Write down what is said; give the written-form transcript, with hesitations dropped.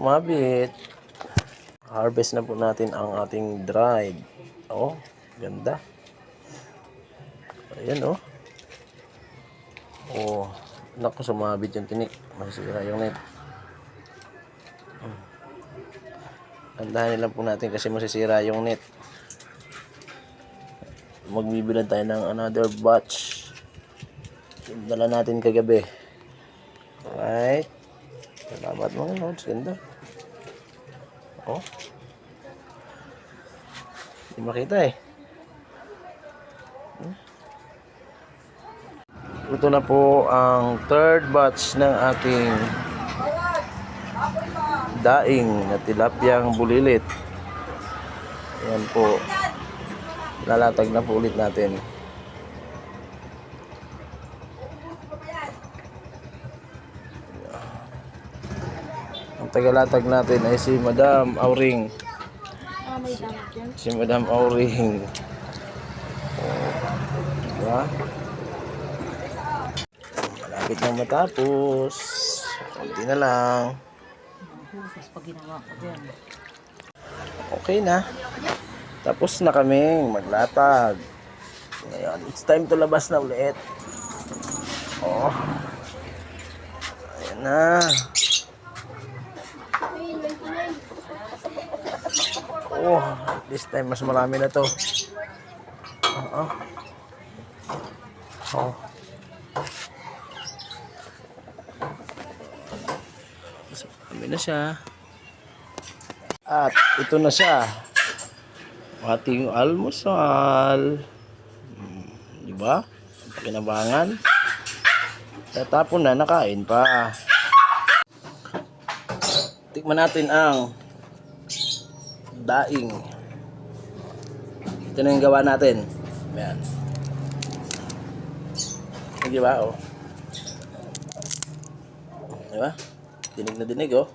Sumabit. Harvest na po natin ang ating dried. Oh, ganda. Ayan oh. Oh, naku, sumabit yung tinik. Masisira yung net. Tandahan lang po natin kasi masisira yung net. Magbibilad tayo ng another batch. Yung dala natin kagabi. Alright. Salamat mga lods. Ganda. Oh. Hindi makita eh. Ito na po ang third batch ng ating daing na tilapyang bulilit. Ayan po. Lalatag na po ulit natin. Ang tagalatag natin ay si Madam Auring. Si Madam Auring. Diba? Malapit na matapos. Kunti na lang. Okay na. Tapos na kaming maglatag. Ngayon, it's time to labas na ulit. Oh. Ayan na. Oh, this time mas marami na to. Oh. Oh. Mas marami na siya. At ito na siya. Ating almusal. Diba? Pakinabangan. Tatapon na, nakain pa. Tikman natin ang daing. Ito na yung gawa natin. Ayan. Diba? Oh. Diba? Dinig na dinig oh.